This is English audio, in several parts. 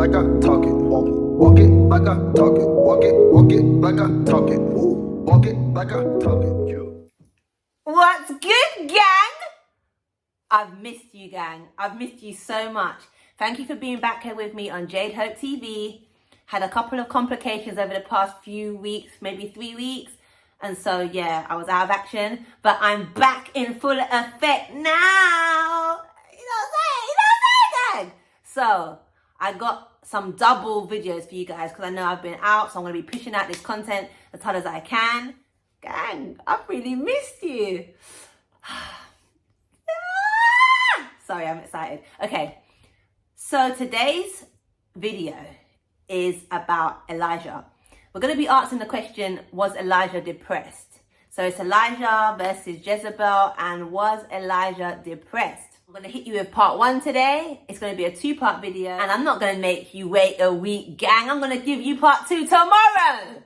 like I talk it. Walk it like I talk it. Walk it like I talk it. Walk it like I talk it. What's good, gang? I've missed you, gang. I've missed you so much. Thank you for being back here with me on Jade Hope TV. Had a couple of complications over the past few weeks, maybe 3 weeks. And so, yeah, I was out of action. But I'm back in full effect now. You know what I'm saying? Gang? So, I got some double videos for you guys because I know I've been out. So I'm going to be pushing out this content as hard as I can. Gang, I've really missed you. Sorry, I'm excited. Okay, so today's video is about Elijah. We're going to be answering the question, was Elijah depressed? So it's Elijah versus Jezebel, and was Elijah depressed? I'm going to hit you with part 1 today. It's going to be a 2-part video, and I'm not going to make you wait a week, gang. I'm going to give you part 2 tomorrow.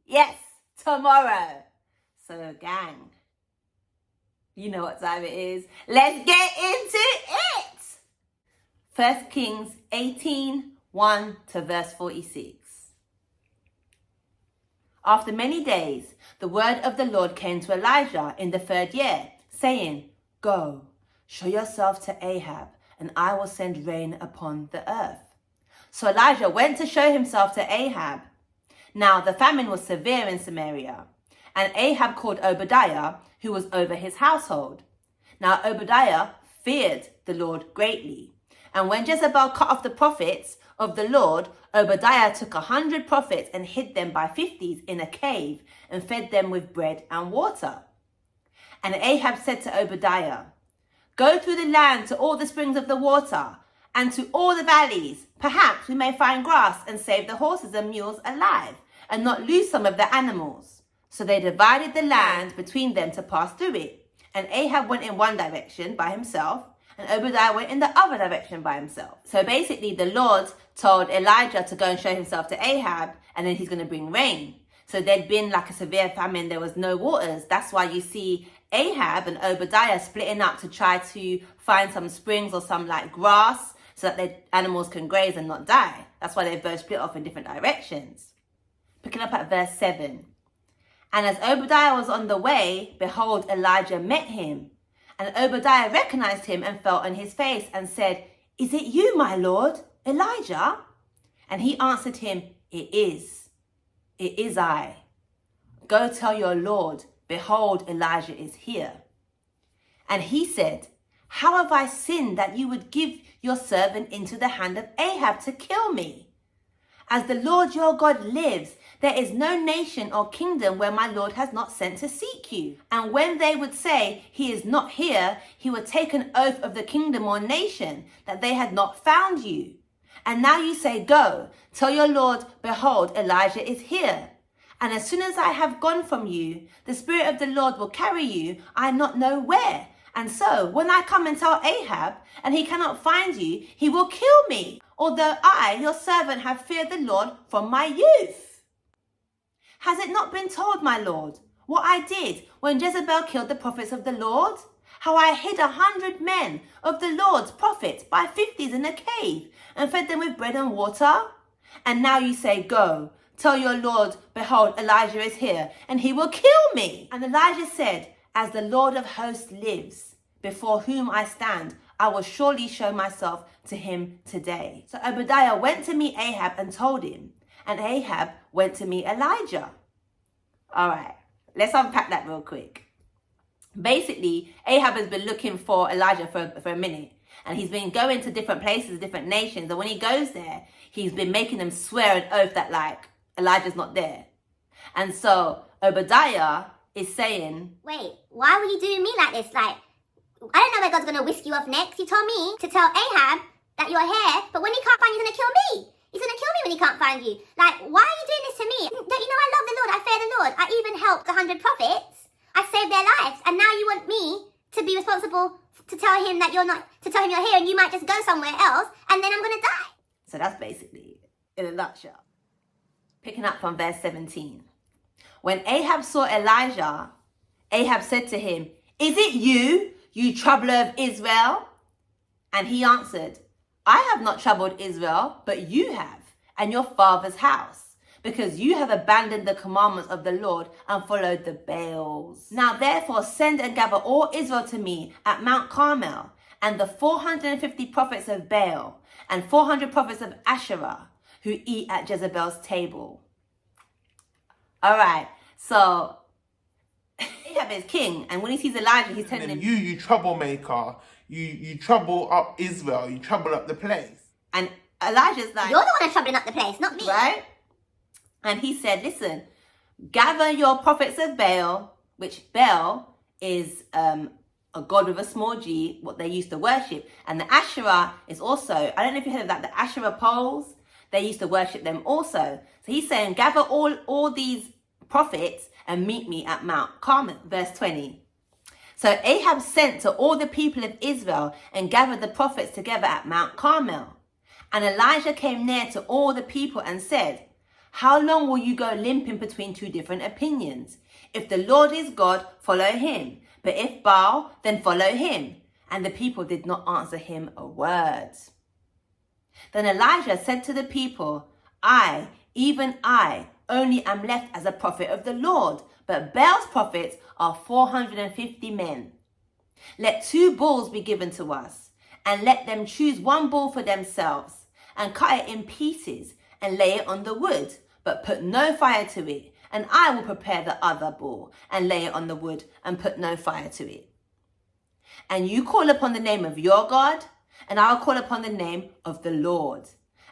Yes, tomorrow. So, gang, you know what time it is. Let's get into it. 1 Kings 18, 1 to verse 46. After many days, the word of the Lord came to Elijah in the 3rd year, saying, Go, show yourself to Ahab, and I will send rain upon the earth. So Elijah went to show himself to Ahab. Now the famine was severe in Samaria, and Ahab called Obadiah, who was over his household. Now Obadiah feared the Lord greatly. And when Jezebel cut off the prophets of the Lord, Obadiah took 100 prophets and hid them by 50s in a cave and fed them with bread and water. And Ahab said to Obadiah, Go through the land to all the springs of the water and to all the valleys. Perhaps we may find grass and save the horses and mules alive and not lose some of the animals. So they divided the land between them to pass through it. And Ahab went in one direction by himself, and Obadiah went in the other direction by himself. So basically, the Lord told Elijah to go and show himself to Ahab, and then he's going to bring rain. So there'd been like a severe famine. There was no waters. That's why you see Ahab and Obadiah splitting up to try to find some springs or some like grass so that their animals can graze and not die. That's why they both split off in different directions. Picking up at verse 7. And as Obadiah was on the way, behold, Elijah met him. And Obadiah recognized him and fell on his face and said, Is it you, my lord, Elijah? And he answered him, It is I. Go tell your lord, behold, Elijah is here. And he said, How have I sinned that you would give your servant into the hand of Ahab to kill me? As the Lord your God lives, there is no nation or kingdom where my Lord has not sent to seek you. And when they would say, He is not here, he would take an oath of the kingdom or nation that they had not found you. And now you say, Go, tell your Lord, behold, Elijah is here. And as soon as I have gone from you, the Spirit of the Lord will carry you, I not know where. And so, when I come and tell Ahab, and he cannot find you, he will kill me, although I, your servant, have feared the Lord from my youth. Has it not been told, my Lord, what I did when Jezebel killed the prophets of the Lord? How I hid 100 men of the Lord's prophets by 50s in a cave and fed them with bread and water? And now you say, Go, tell your Lord, behold, Elijah is here, and he will kill me. And Elijah said, As the Lord of hosts lives, before whom I stand, I will surely show myself to him today. So Obadiah went to meet Ahab and told him, and Ahab went to meet Elijah. All right, let's unpack that real quick. Basically, Ahab has been looking for Elijah for a minute, and he's been going to different places, different nations, and when he goes there, he's been making them swear an oath that like Elijah's not there. And so Obadiah is saying, Wait, why were you doing me like this? Like, I don't know where God's going to whisk you off next. You told me to tell Ahab that you're here, but when he can't find you, he's going to kill me. He's going to kill me when he can't find you. Like, why are you doing this to me? Don't you know I love the Lord? I fear the Lord. I even helped 100 prophets. I saved their lives. And now you want me to be responsible to tell him that you're not, to tell him you're here and you might just go somewhere else and then I'm going to die. So that's basically in a nutshell. Picking up from verse 17. When Ahab saw Elijah, Ahab said to him, Is it you, you troubler of Israel? And he answered, I have not troubled Israel, but you have, and your father's house, because you have abandoned the commandments of the Lord and followed the Baals. Now therefore send and gather all Israel to me at Mount Carmel, and the 450 prophets of Baal, and 400 prophets of Asherah, who eat at Jezebel's table. All right, so Ahab is king, and when he sees Elijah, he's telling him, you troublemaker, you trouble up Israel, you trouble up the place. and Elijah's like, You're the one that's troubling up the place, not me. right? And he said, listen, gather your prophets of Baal, which Baal is a god with a small g, what they used to worship. And the Asherah is also, I don't know if you heard of that, the Asherah poles, they used to worship them also. So he's saying, gather all these prophets and meet me at Mount Carmel, verse 20. So Ahab sent to all the people of Israel and gathered the prophets together at Mount Carmel. And Elijah came near to all the people and said, how long will you go limping between two different opinions? If the Lord is God, follow him. But if Baal, then follow him. And the people did not answer him a word. Then Elijah said to the people, I, even I, only am left as a prophet of the Lord, but Baal's prophets are 450 men. Let 2 bulls be given to us, and let them choose 1 bull for themselves, and cut it in pieces, and lay it on the wood, but put no fire to it. And I will prepare the other bull, and lay it on the wood, and put no fire to it. And you call upon the name of your God, and I will call upon the name of the Lord.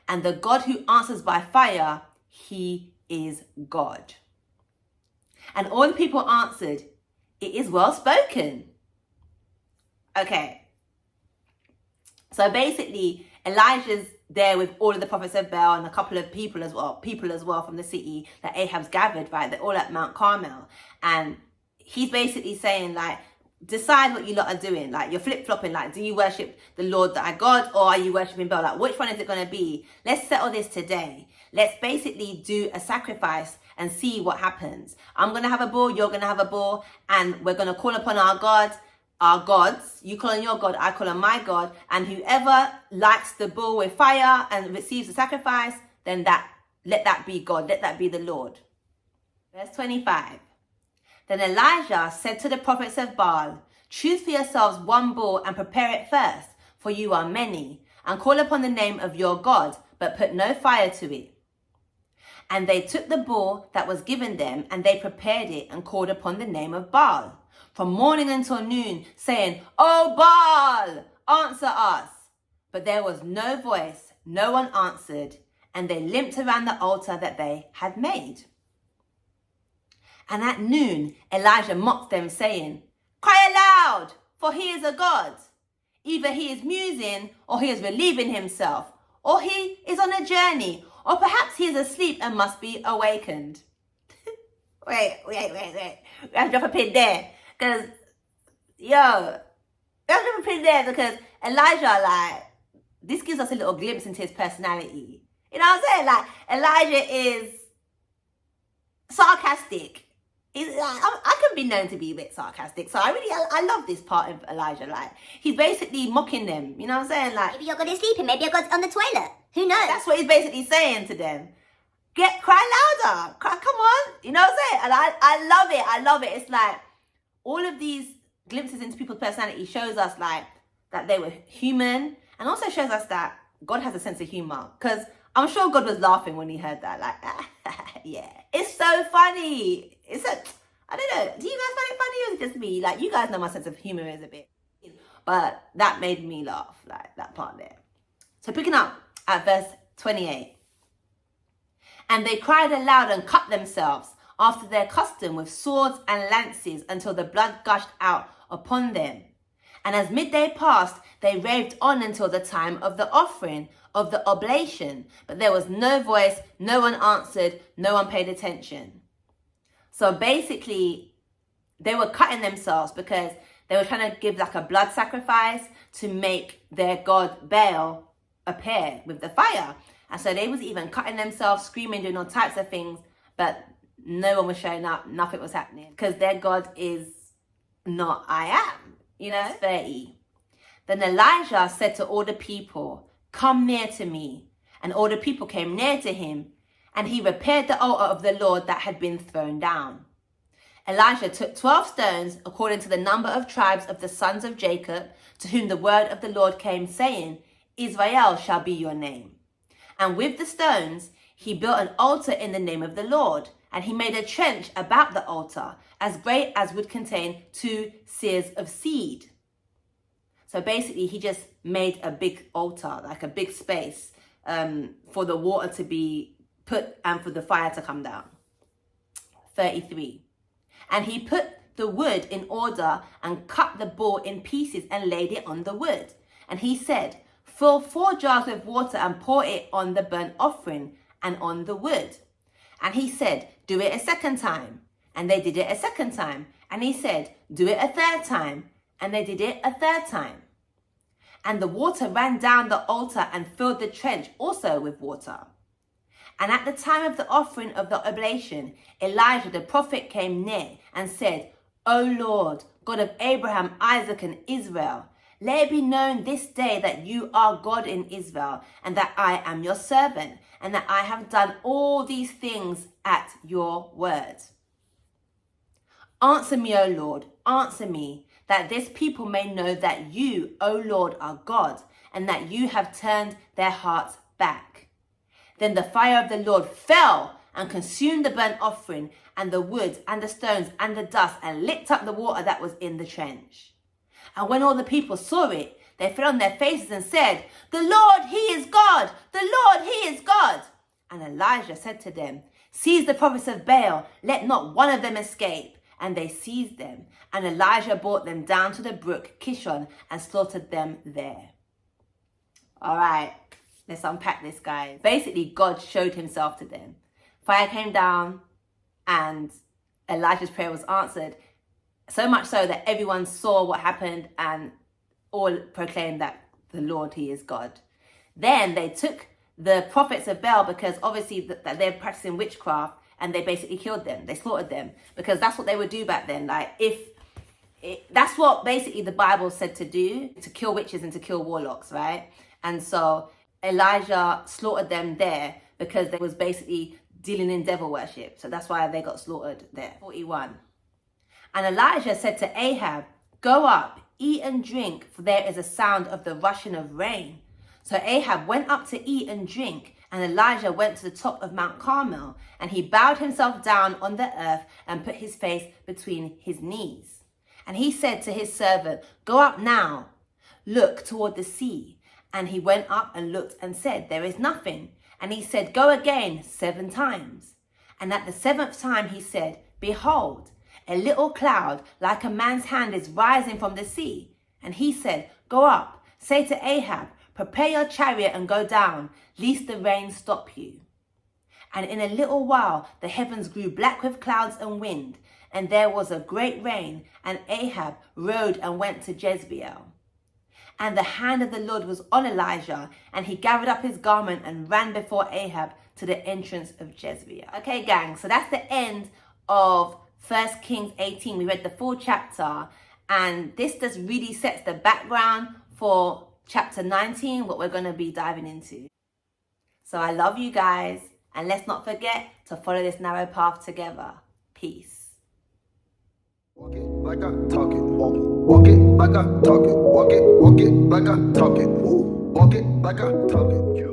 And the God who answers by fire, he is God. And all the people answered, it is well spoken. Okay. So basically, Elijah's there with all of the prophets of Baal and a couple of people as well from the city that Ahab's gathered, right? They're all at Mount Carmel. And he's basically saying, like, decide what you lot are doing. Like, you're flip-flopping. Like, do you worship the Lord thy God, or are you worshiping Baal? Like, which one is it going to be? Let's settle this today. Let's basically do a sacrifice and see what happens. I'm going to have a bull, you're going to have a bull, and we're going to call upon our God, our gods. You call on your God, I call on my God, and whoever lights the bull with fire and receives the sacrifice, then let that be God, let that be the Lord. Verse 25. Then Elijah said to the prophets of Baal, choose for yourselves 1 bull and prepare it first, for you are many, and call upon the name of your God, but put no fire to it. And they took the bull that was given them, and they prepared it and called upon the name of Baal from morning until noon, saying, O Baal, answer us. But there was no voice, no one answered, and they limped around the altar that they had made. And at noon, Elijah mocked them, saying, cry aloud, for he is a god. Either he is musing, or he is relieving himself, or he is on a journey, or perhaps he is asleep and must be awakened. Wait. We have to drop a pin there. Because, we have to drop a pin there because Elijah, like, this gives us a little glimpse into his personality. You know what I'm saying? Like, Elijah is sarcastic. I can be known to be a bit sarcastic. So I love this part of Elijah. Like, he's basically mocking them. You know what I'm saying? Like, Maybe your God is sleeping. Maybe your God's on the toilet. Who knows? that's what he's basically saying to them. Cry louder. Come on. You know what I'm saying? And I love it. It's like all of these glimpses into people's personality shows us like that they were human, and also shows us that God has a sense of humor. Because I'm sure God was laughing when he heard that. Like, yeah. It's so funny. I don't know. Do you guys find it funny, or is it just me? Like, you guys know my sense of humor is a bit. But that made me laugh, like that part there. So picking up at verse 28. And they cried aloud and cut themselves after their custom with swords and lances until the blood gushed out upon them. And as midday passed, they raved on until the time of the offering of the oblation. But there was no voice, no one answered, no one paid attention. So basically, they were cutting themselves because they were trying to give like a blood sacrifice to make their god Baal appear with the fire. And so they was even cutting themselves, screaming, doing all types of things, but no one was showing up, nothing was happening, because their God is not I am, you know. 30. Then Elijah said to all the people, "Come near to me." And all the people came near to him, and he repaired the altar of the Lord that had been thrown down. Elijah took 12 stones, according to the number of tribes of the sons of Jacob, to whom the word of the Lord came, saying, "Israel shall be your name." And with the stones he built an altar in the name of the Lord, and he made a trench about the altar, as great as would contain 2 seahs of seed. So basically he just made a big altar, like a big space, for the water to be put and for the fire to come down. 33. And he put the wood in order and cut the bull in pieces and laid it on the wood. And he said, "Fill 4 jars with water and pour it on the burnt offering and on the wood." And he said, "Do it a second time." And they did it a second time. And he said, "Do it a third time." And they did it a third time. And the water ran down the altar and filled the trench also with water. And at the time of the offering of the oblation, Elijah the prophet came near and said, "O Lord, God of Abraham, Isaac, and Israel, let it be known this day that you are God in Israel, and that I am your servant, and that I have done all these things at your word. Answer me, O Lord, answer me, that this people may know that you, O Lord, are God, and that you have turned their hearts back." Then the fire of the Lord fell and consumed the burnt offering and the wood and the stones and the dust, and licked up the water that was in the trench. And when all the people saw it, they fell on their faces and said, "The Lord, he is God! The Lord, he is God!" And Elijah said to them, "Seize the prophets of Baal, let not one of them escape." And they seized them, and Elijah brought them down to the brook Kishon and slaughtered them there. All right, let's unpack this, guys. Basically, God showed himself to them. Fire came down, and Elijah's prayer was answered, so much so that everyone saw what happened and all proclaimed that the Lord, he is God. Then they took the prophets of Baal, because obviously that they're practicing witchcraft, and they basically killed them. They slaughtered them, because that's what they would do back then. That's what basically the Bible said to do, to kill witches and to kill warlocks, right? And so Elijah slaughtered them there because they was basically dealing in devil worship. So that's why they got slaughtered there. 41. And Elijah said to Ahab, "Go up, eat and drink, for there is a sound of the rushing of rain." So Ahab went up to eat and drink, and Elijah went to the top of Mount Carmel, and he bowed himself down on the earth and put his face between his knees. And he said to his servant, "Go up now, look toward the sea." And he went up and looked and said, "There is nothing." And he said, "Go again 7 times. And at the 7th time he said, "Behold, a little cloud like a man's hand is rising from the sea." And he said, "Go up, say to Ahab, prepare your chariot and go down, lest the rain stop you." And in a little while the heavens grew black with clouds and wind, and there was a great rain, and Ahab rode and went to Jezreel. And the hand of the Lord was on Elijah, and he gathered up his garment and ran before Ahab to the entrance of Jezreel. Okay, gang, so that's the end of 1 Kings 18. We read the full chapter, and this just really sets the background for chapter 19, what we're going to be diving into. So I love you guys, and let's not forget to follow this narrow path together. Peace. Walk it like I talk it. Walk it like I talk it. Walk it like I talk it. Walk it like I talk it.